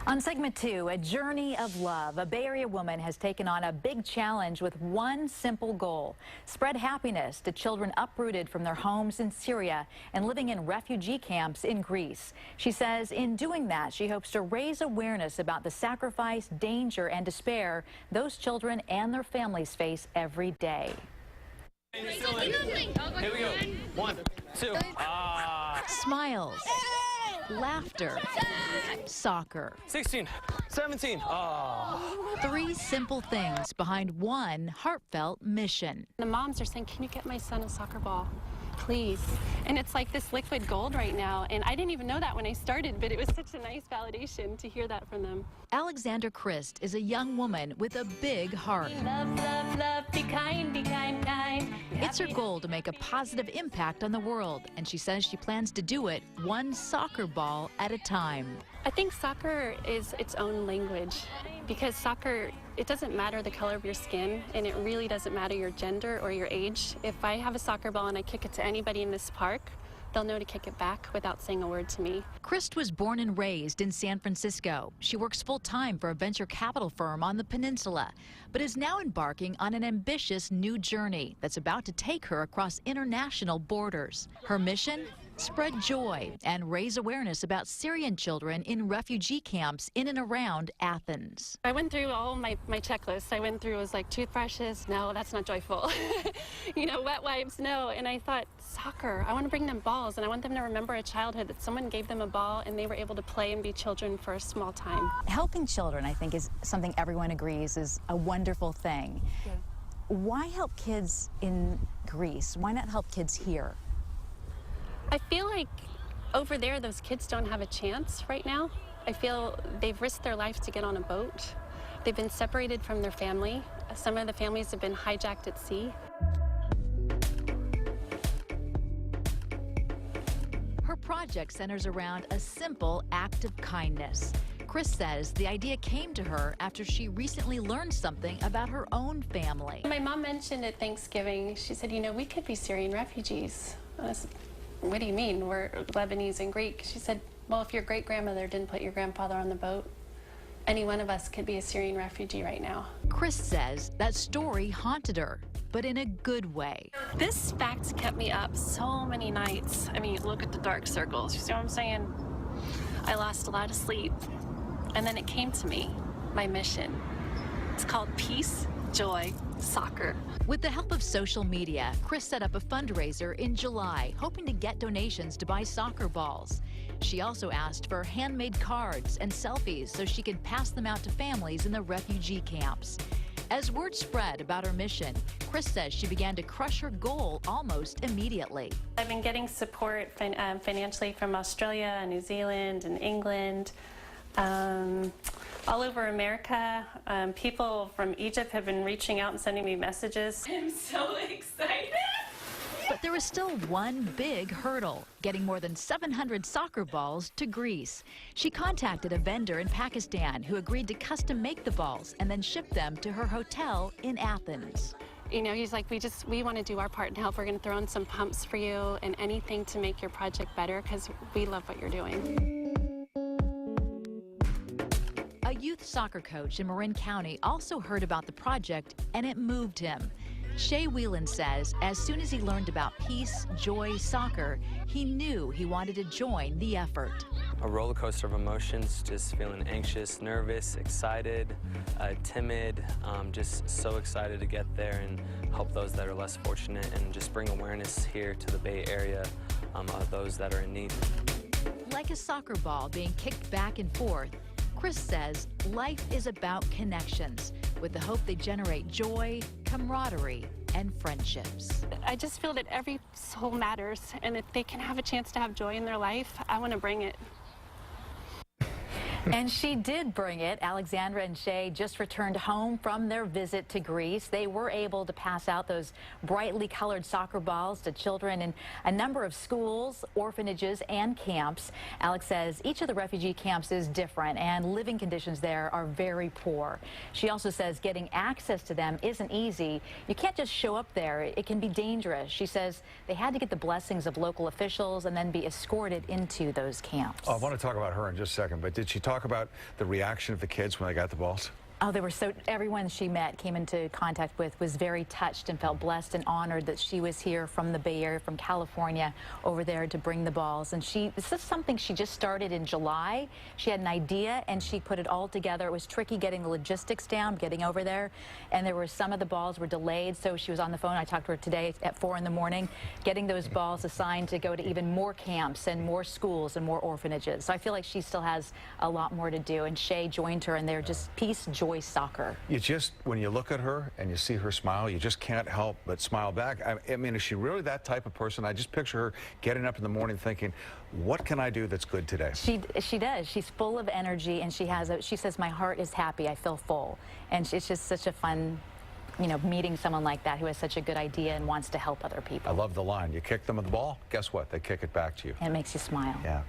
On segment 2, a journey of love. A Bay Area woman has taken on a big challenge with one simple goal: spread happiness to children uprooted from their homes in Syria and living in refugee camps in Greece. She says in doing that, she hopes to raise awareness about the sacrifice, danger, and despair those children and their families face every day. Here we go. 1, 2. Smiles, laughter, soccer. 16, 17. Three simple things behind one heartfelt mission. The moms are saying, "Can you get my son a soccer ball, please?" And it's like this liquid gold right now. And I didn't even know that when I started, but it was such a nice validation to hear that from them. Alexandra Christ is a young woman with a big heart. Love, love, love, be kind, be kind, kind. It's her goal to make a positive impact on the world, and she says she plans to do it one soccer ball at a time. I think soccer is its own language, because soccer, it doesn't matter the color of your skin, and it really doesn't matter your gender or your age. If I have a soccer ball and I kick it to anybody in this park, they'll know to kick it back without saying a word to me. Christ was born and raised in San Francisco. She works full-time for a venture capital firm on the peninsula, but is now embarking on an ambitious new journey that's about to take her across international borders. Her mission? Spread joy and raise awareness about Syrian children in refugee camps in and around Athens. I went through all my checklists. I went through, it was like toothbrushes, no, that's not joyful. You know, wet wipes, no. And I thought, soccer, I want to bring them balls, and I want them to remember a childhood that someone gave them a ball and they were able to play and be children for a small time. Helping children, I think, is something everyone agrees is a wonderful thing. Yeah. Why help kids in Greece? Why not help kids here? I feel like over there, those kids don't have a chance right now. I feel they've risked their life to get on a boat. They've been separated from their family. Some of the families have been hijacked at sea. Her project centers around a simple act of kindness. Chris says the idea came to her after she recently learned something about her own family. My mom mentioned at Thanksgiving, she said, you know, we could be Syrian refugees. I said, what do you mean? We're Lebanese and Greek. She said, well, if your great-grandmother didn't put your grandfather on the boat, any one of us could be a Syrian refugee right now. Chris says that story haunted her, but in a good way. This fact kept me up so many nights. I mean, look at the dark circles. You see what I'm saying? I lost a lot of sleep. And then it came to me, my mission. It's called PeaceJoySoccer. With the help of social media, Chris set up a fundraiser in July, hoping to get donations to buy soccer balls. She also asked for handmade cards and selfies so she could pass them out to families in the refugee camps. As word spread about her mission, Chris says she began to crush her goal almost immediately. I've been getting support financially from Australia and New Zealand and England. All over America. People from Egypt have been reaching out and sending me messages. I'm so excited. But there was still one big hurdle: getting more than 700 soccer balls to Greece. She contacted a vendor in Pakistan who agreed to custom make the balls and then ship them to her hotel in Athens. You know, he's like, we want to do our part and help. We're going to throw in some pumps for you and anything to make your project better, because we love what you're doing. A youth soccer coach in Marin County also heard about the project, and it moved him. Shay Whelan says as soon as he learned about PeaceJoySoccer, he knew he wanted to join the effort. A roller coaster of emotions, just feeling anxious, nervous, excited, timid, just so excited to get there and help those that are less fortunate and just bring awareness here to the Bay Area of those that are in need. Like a soccer ball being kicked back and forth, Chris says life is about connections, with the hope they generate joy, camaraderie, and friendships. I just feel that every soul matters, and if they can have a chance to have joy in their life, I want to bring it. And she did bring it. Alexandra and Shay just returned home from their visit to Greece. They were able to pass out those brightly colored soccer balls to children in a number of schools, orphanages, and camps. Alex says each of the refugee camps is different, and living conditions there are very poor. She also says getting access to them isn't easy. You can't just show up there. It can be dangerous. She says they had to get the blessings of local officials and then be escorted into those camps. I want to talk about her in just a second, but did she talk talk about the reaction of the kids when they got the balls? Oh, they were everyone she met, came into contact with, was very touched and felt blessed and honored that she was here from the Bay Area, from California, over there to bring the balls. And this is something she just started in July. She had an idea and she put it all together. It was tricky getting the logistics down, getting over there. And there were some of the balls were delayed, so she was on the phone. I talked to her today at 4 in the morning, getting those balls assigned to go to even more camps and more schools and more orphanages. So I feel like she still has a lot more to do. And Shay joined her, and they're just PeaceJoySoccer. You just, when you look at her and you see her smile, you just can't help but smile back. I mean, is she really that type of person? I just picture her getting up in the morning thinking, what can I do that's good today? She does. She's full of energy, and she says, my heart is happy, I feel full. And it's just such a fun, you know, meeting someone like that who has such a good idea and wants to help other people. I love the line. You kick them with the ball, guess what? They kick it back to you. And it makes you smile. Yeah.